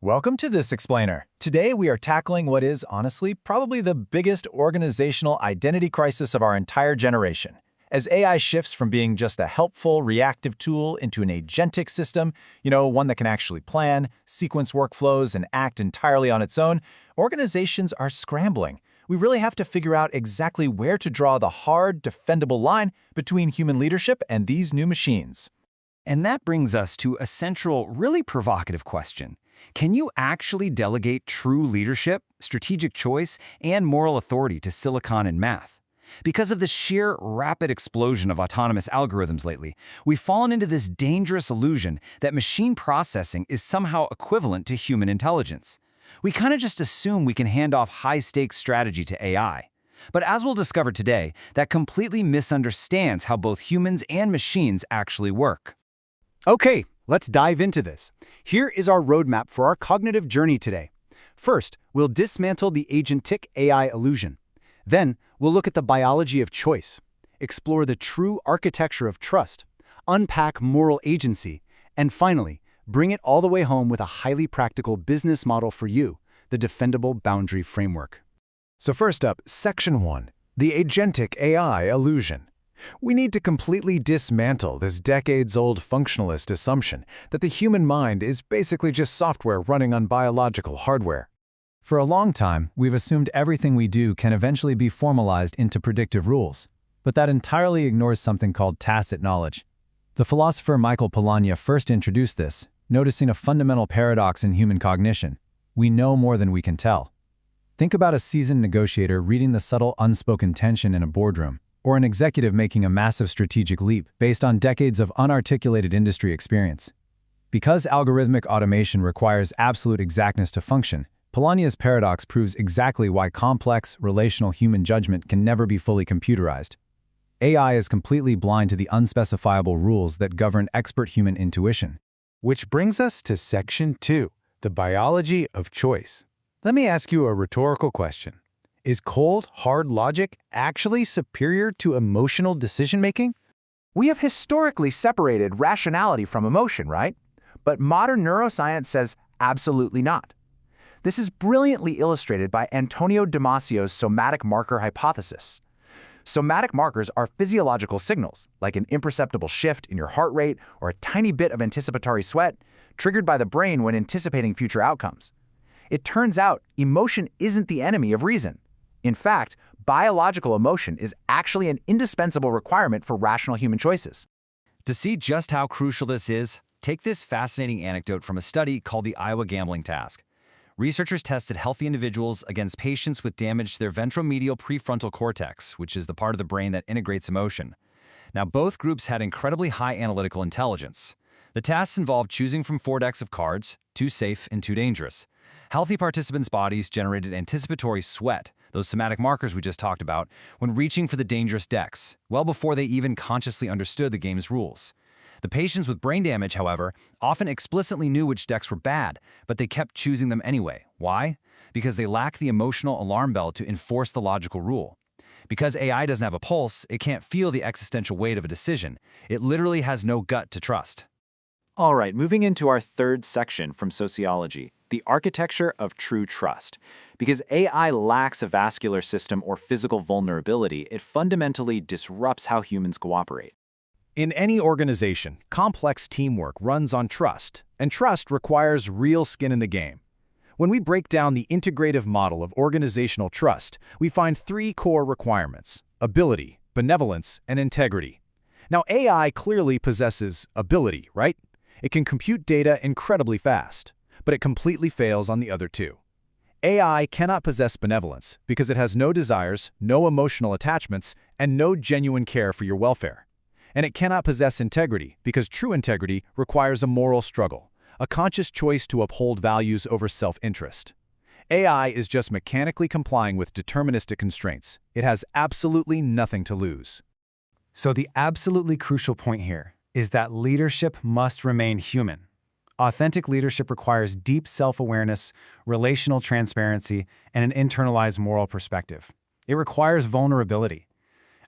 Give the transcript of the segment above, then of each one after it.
Welcome to This Explainer. Today we are tackling what is, honestly, probably the biggest organizational identity crisis of our entire generation. As AI shifts from being just a helpful, reactive tool into an agentic system, one that can actually plan, sequence workflows, and act entirely on its own, organizations are scrambling. We really have to figure out exactly where to draw the hard, defendable line between human leadership and these new machines. And that brings us to a central, really provocative question. Can you actually delegate true leadership, strategic choice, and moral authority to silicon and math? Because of the sheer rapid explosion of autonomous algorithms lately, we've fallen into this dangerous illusion that machine processing is somehow equivalent to human intelligence. We kind of just assume we can hand off high-stakes strategy to AI. But as we'll discover today, that completely misunderstands how both humans and machines actually work. Okay, let's dive into this. Here is our roadmap for our cognitive journey today. First, we'll dismantle the agentic AI illusion. Then, we'll look at the biology of choice, explore the true architecture of trust, unpack moral agency, and finally, bring it all the way home with a highly practical business model for you, the Defendable Boundary Framework. So first up, Section 1, the agentic AI illusion. We need to completely dismantle this decades-old functionalist assumption that the human mind is basically just software running on biological hardware. For a long time, we've assumed everything we do can eventually be formalized into predictive rules, but that entirely ignores something called tacit knowledge. The philosopher Michael Polanyi first introduced this, noticing a fundamental paradox in human cognition. We know more than we can tell. Think about a seasoned negotiator reading the subtle unspoken tension in a boardroom, or an executive making a massive strategic leap based on decades of unarticulated industry experience. Because algorithmic automation requires absolute exactness to function, Polanyi's paradox proves exactly why complex, relational human judgment can never be fully computerized. AI is completely blind to the unspecifiable rules that govern expert human intuition. Which brings us to Section 2, the biology of choice. Let me ask you a rhetorical question. Is cold, hard logic actually superior to emotional decision-making? We have historically separated rationality from emotion, right? But modern neuroscience says absolutely not. This is brilliantly illustrated by Antonio Damasio's somatic marker hypothesis. Somatic markers are physiological signals, like an imperceptible shift in your heart rate or a tiny bit of anticipatory sweat, triggered by the brain when anticipating future outcomes. It turns out emotion isn't the enemy of reason. In fact, biological emotion is actually an indispensable requirement for rational human choices. To see just how crucial this is, take this fascinating anecdote from a study called the Iowa Gambling Task. Researchers tested healthy individuals against patients with damage to their ventromedial prefrontal cortex, which is the part of the brain that integrates emotion. Now, both groups had incredibly high analytical intelligence. The tasks involved choosing from 4 decks of cards, too safe and too dangerous. Healthy participants' bodies generated anticipatory sweat, those somatic markers we just talked about, when reaching for the dangerous decks, well before they even consciously understood the game's rules. The patients with brain damage, however, often explicitly knew which decks were bad, but they kept choosing them anyway. Why? Because they lack the emotional alarm bell to enforce the logical rule. Because AI doesn't have a pulse, it can't feel the existential weight of a decision. It literally has no gut to trust. All right, moving into our third section from sociology, the architecture of true trust. Because AI lacks a vascular system or physical vulnerability, it fundamentally disrupts how humans cooperate. In any organization, complex teamwork runs on trust, and trust requires real skin in the game. When we break down the integrative model of organizational trust, we find 3 core requirements: ability, benevolence, and integrity. Now, AI clearly possesses ability, right? It can compute data incredibly fast, but it completely fails on the other 2. AI cannot possess benevolence because it has no desires, no emotional attachments, and no genuine care for your welfare. And it cannot possess integrity because true integrity requires a moral struggle, a conscious choice to uphold values over self-interest. AI is just mechanically complying with deterministic constraints. It has absolutely nothing to lose. So the absolutely crucial point here is that leadership must remain human. Authentic leadership requires deep self-awareness, relational transparency, and an internalized moral perspective. It requires vulnerability.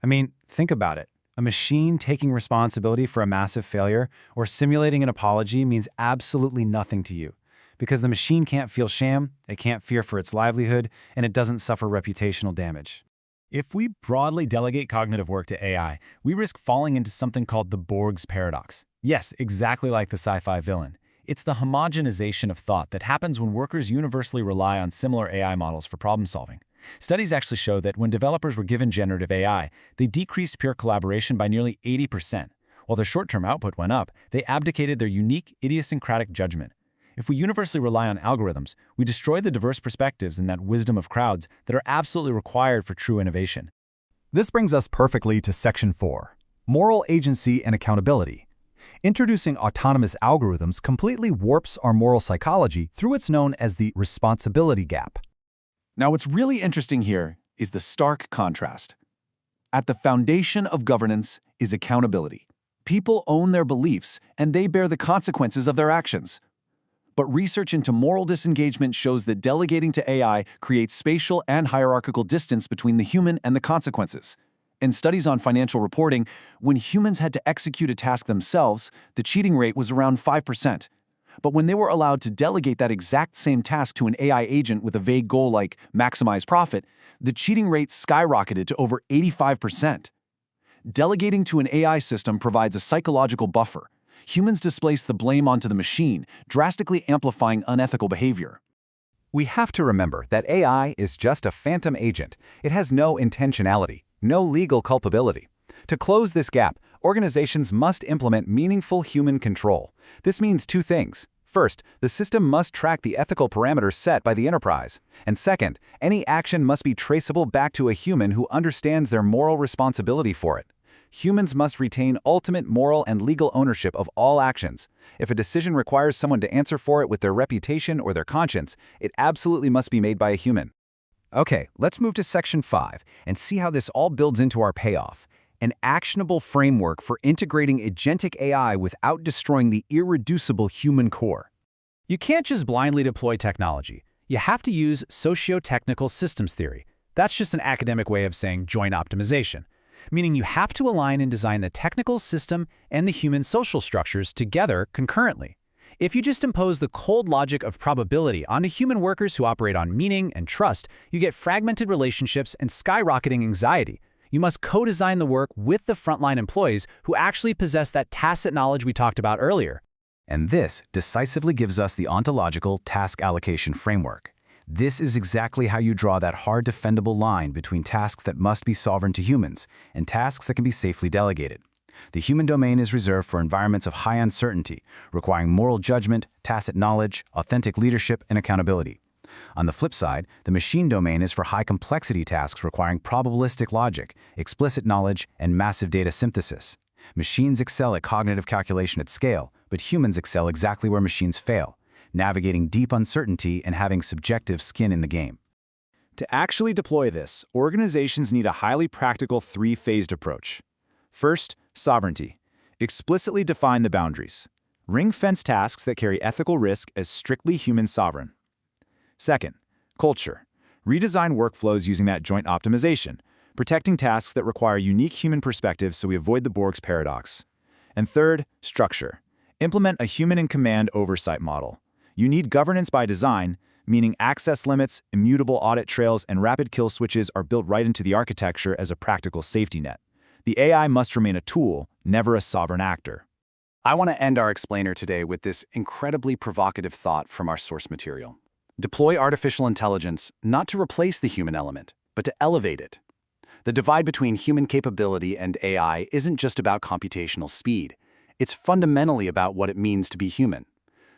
I mean, think about it. A machine taking responsibility for a massive failure or simulating an apology means absolutely nothing to you, because the machine can't feel shame, it can't fear for its livelihood, and it doesn't suffer reputational damage. If we broadly delegate cognitive work to AI, we risk falling into something called the Borg's paradox. Yes, exactly like the sci-fi villain. It's the homogenization of thought that happens when workers universally rely on similar AI models for problem solving. Studies actually show that when developers were given generative AI, they decreased peer collaboration by nearly 80%. While their short-term output went up, they abdicated their unique, idiosyncratic judgment. If we universally rely on algorithms, we destroy the diverse perspectives and that wisdom of crowds that are absolutely required for true innovation. This brings us perfectly to Section 4, Moral Agency and Accountability. Introducing autonomous algorithms completely warps our moral psychology through what's known as the responsibility gap. Now, what's really interesting here is the stark contrast. At the foundation of governance is accountability. People own their beliefs, and they bear the consequences of their actions. But research into moral disengagement shows that delegating to AI creates spatial and hierarchical distance between the human and the consequences. In studies on financial reporting, when humans had to execute a task themselves, the cheating rate was around 5%. But when they were allowed to delegate that exact same task to an AI agent with a vague goal like maximize profit, the cheating rate skyrocketed to over 85%. Delegating to an AI system provides a psychological buffer. Humans displace the blame onto the machine, drastically amplifying unethical behavior. We have to remember that AI is just a phantom agent. It has no intentionality, no legal culpability. To close this gap, organizations must implement meaningful human control. This means two things. First, the system must track the ethical parameters set by the enterprise. And second, any action must be traceable back to a human who understands their moral responsibility for it. Humans must retain ultimate moral and legal ownership of all actions. If a decision requires someone to answer for it with their reputation or their conscience, it absolutely must be made by a human. Okay, let's move to Section 5 and see how this all builds into our payoff. An actionable framework for integrating agentic AI without destroying the irreducible human core. You can't just blindly deploy technology. You have to use socio-technical systems theory. That's just an academic way of saying joint optimization, meaning you have to align and design the technical system and the human social structures together concurrently. If you just impose the cold logic of probability onto human workers who operate on meaning and trust, you get fragmented relationships and skyrocketing anxiety. You must co-design the work with the frontline employees who actually possess that tacit knowledge we talked about earlier. And this decisively gives us the ontological task allocation framework. This is exactly how you draw that hard defendable line between tasks that must be sovereign to humans and tasks that can be safely delegated. The human domain is reserved for environments of high uncertainty, requiring moral judgment, tacit knowledge, authentic leadership, and accountability. On the flip side, the machine domain is for high complexity tasks requiring probabilistic logic, explicit knowledge, and massive data synthesis. Machines excel at cognitive calculation at scale, but humans excel exactly where machines fail, navigating deep uncertainty and having subjective skin in the game. To actually deploy this, organizations need a highly practical three-phased approach. First, sovereignty. Explicitly define the boundaries. Ring-fence tasks that carry ethical risk as strictly human sovereign. Second, culture. Redesign workflows using that joint optimization, protecting tasks that require unique human perspectives so we avoid the Borg's paradox. And third, structure. Implement a human-in-command oversight model. You need governance by design, meaning access limits, immutable audit trails, and rapid kill switches are built right into the architecture as a practical safety net. The AI must remain a tool, never a sovereign actor. I want to end our explainer today with this incredibly provocative thought from our source material. Deploy artificial intelligence not to replace the human element, but to elevate it. The divide between human capability and AI isn't just about computational speed. It's fundamentally about what it means to be human.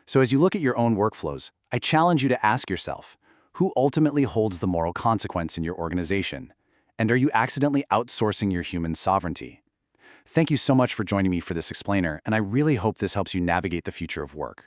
So as you look at your own workflows, I challenge you to ask yourself, who ultimately holds the moral consequence in your organization? And are you accidentally outsourcing your human sovereignty? Thank you so much for joining me for this explainer, and I really hope this helps you navigate the future of work.